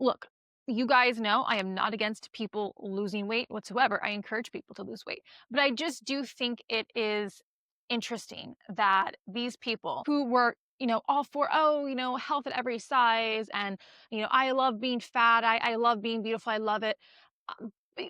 look, you guys know I am not against people losing weight whatsoever. I encourage people to lose weight. But I just do think it is interesting that these people who were, all for, oh, health at every size and, I love being fat. I love being beautiful. I love it.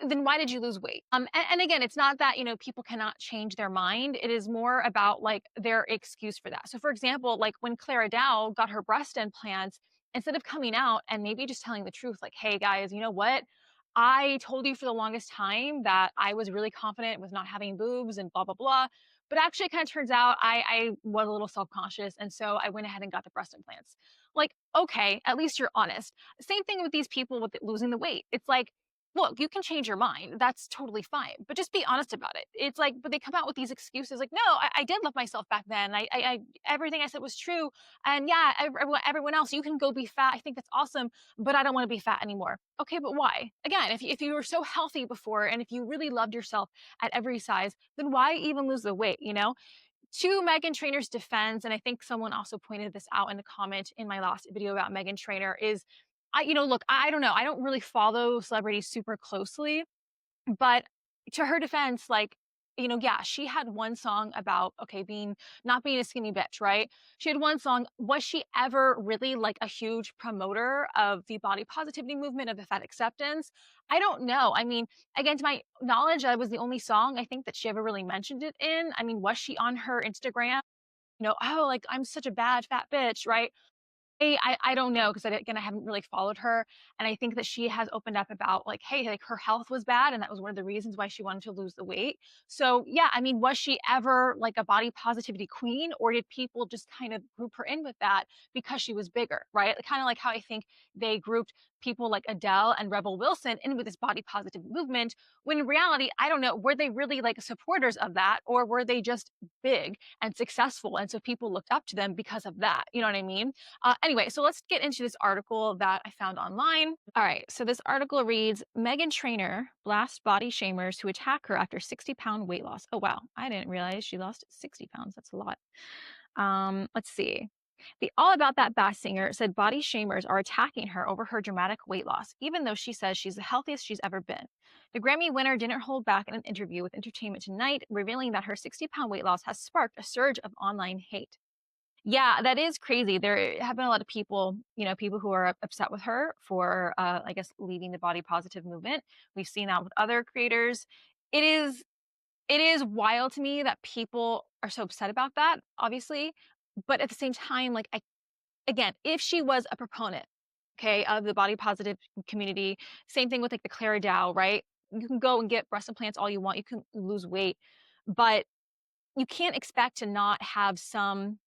Then why did you lose weight? And again, it's not that, people cannot change their mind. It is more about like their excuse for that. So for example, like when Clara Dow got her breast implants, instead of coming out and maybe just telling the truth, like, hey guys, you know what? I told you for the longest time that I was really confident with not having boobs and blah, blah, blah. But actually, it kind of turns out I was a little self conscious. And so I went ahead and got the breast implants. Like, okay, at least you're honest. Same thing with these people with losing the weight. It's like, look, you can change your mind. That's totally fine. But just be honest about it. It's like, but they come out with these excuses like, no, I did love myself back then. Everything I said was true. And yeah, everyone else, you can go be fat. I think that's awesome, but I don't want to be fat anymore. Okay, but why? Again, if you were so healthy before and if you really loved yourself at every size, then why even lose the weight, To Meghan Trainor's defense, and I think someone also pointed this out in a comment in my last video about Meghan Trainor, is look, I don't know. I don't really follow celebrities super closely, but to her defense, like, yeah, she had one song about, okay, not being a skinny bitch, right? She had one song. Was she ever really like a huge promoter of the body positivity movement, of the fat acceptance? I don't know. I mean, again, to my knowledge, that was the only song I think that she ever really mentioned it in. I mean, was she on her Instagram? Oh, like I'm such a bad fat bitch, right? I don't know because again, I haven't really followed her. And I think that she has opened up about like, hey, like her health was bad. And that was one of the reasons why she wanted to lose the weight. So yeah, I mean, was she ever like a body positivity queen, or did people just kind of group her in with that because she was bigger, right? Kind of like how I think they grouped people like Adele and Rebel Wilson in with this body positive movement, when in reality, I don't know, were they really like supporters of that, or were they just big and successful? And so people looked up to them because of that. You know what I mean? Anyway, so let's get into this article that I found online. All right, so this article reads, Meghan Trainor blasts body shamers who attack her after 60-pound weight loss. Oh, wow. I didn't realize she lost 60 pounds. That's a lot. Let's see. The All About That Bass singer said body shamers are attacking her over her dramatic weight loss, even though she says she's the healthiest she's ever been. The Grammy winner didn't hold back in an interview with Entertainment Tonight, revealing that her 60-pound weight loss has sparked a surge of online hate. Yeah, that is crazy. There have been a lot of people, people who are upset with her for, I guess, leaving the body positive movement. We've seen that with other creators. It is, it is wild to me that people are so upset about that, obviously. But at the same time, like, again, if she was a proponent, okay, of the body positive community, same thing with like the Clara Dow, right? You can go and get breast implants all you want. You can lose weight, but you can't expect to not have some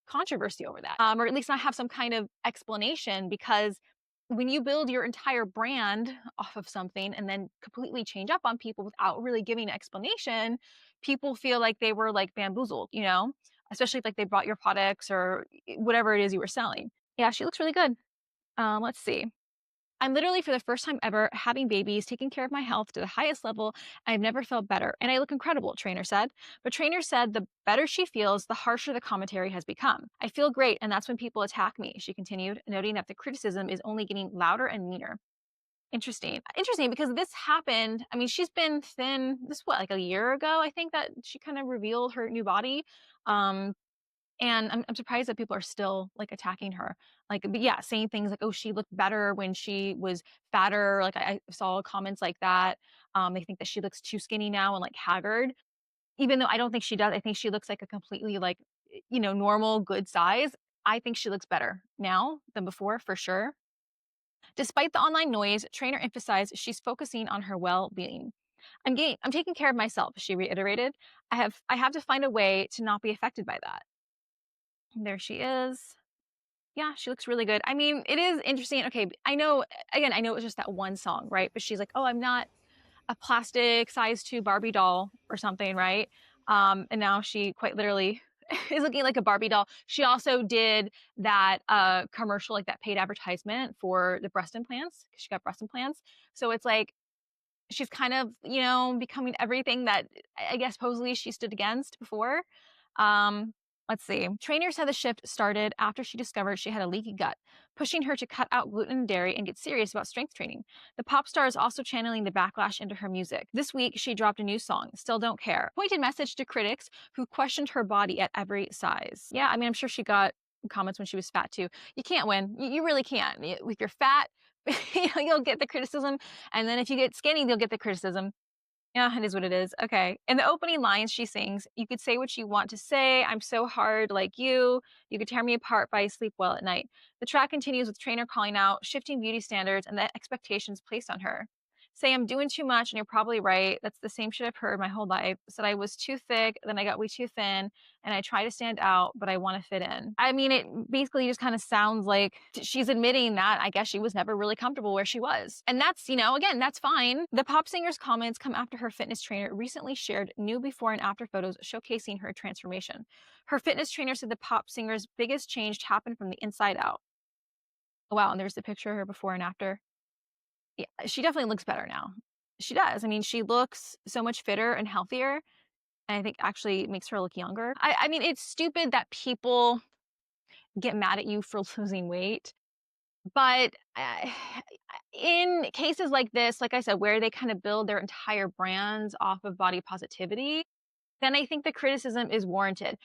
controversy over that, or at least not have some kind of explanation, because when you build your entire brand off of something and then completely change up on people without really giving an explanation, people feel like they were like bamboozled, especially if like they bought your products or whatever it is you were selling. Yeah, she looks really good. Let's see. I'm literally, for the first time ever, having babies, taking care of my health to the highest level. I've never felt better, and I look incredible, Trainor said. But Trainor said the better she feels, the harsher the commentary has become. I feel great, and that's when people attack me, she continued, noting that the criticism is only getting louder and meaner. Interesting. Interesting, because this happened, I mean, she's been thin, like a year ago, I think, that she kind of revealed her new body. And I'm surprised that people are still like attacking her. Like, but yeah, saying things like, oh, she looked better when she was fatter. Like I saw comments like that. They think that she looks too skinny now and like haggard, even though I don't think she does. I think she looks like a completely like, normal, good size. I think she looks better now than before, for sure. Despite the online noise, Trainor emphasized she's focusing on her well-being. I'm taking care of myself, she reiterated. I have to find a way to not be affected by that. There she is. Yeah, she looks really good. I mean, it is interesting. Okay, I know it was just that one song, right? But she's like, oh, I'm not a plastic size 2 Barbie doll or something, right? And now she quite literally is looking like a Barbie doll. She also did that commercial, like that paid advertisement for the breast implants, because she got breast implants. So it's like she's kind of, becoming everything that I guess supposedly she stood against before. Let's see. Trainor said the shift started after she discovered she had a leaky gut, pushing her to cut out gluten and dairy and get serious about strength training. The pop star is also channeling the backlash into her music. This week, she dropped a new song, Still Don't Care, pointed message to critics who questioned her body at every size. Yeah, I mean, I'm sure she got comments when she was fat too. You can't win. You really can't. If you're fat, you'll get the criticism. And then if you get skinny, you'll get the criticism. Yeah, it is what it is. Okay. In the opening lines, she sings, "You could say what you want to say. I'm so hard like you. You could tear me apart, but I sleep well at night." The track continues with Trainor calling out shifting beauty standards and the expectations placed on her. Say, "I'm doing too much, and you're probably right. That's the same shit I've heard my whole life. Said I was too thick, then I got way too thin, and I try to stand out, but I want to fit in." I mean, it basically just kind of sounds like she's admitting that I guess she was never really comfortable where she was. And that's, again, that's fine. The pop singer's comments come after her fitness trainer recently shared new before and after photos showcasing her transformation. Her fitness trainer said the pop singer's biggest change happened from the inside out. Wow, and there's the picture of her before and after. Yeah, she definitely looks better now. She does. I mean, she looks so much fitter and healthier, and I think actually makes her look younger. I mean, it's stupid that people get mad at you for losing weight, but in cases like this, like I said, where they kind of build their entire brands off of body positivity, then I think the criticism is warranted.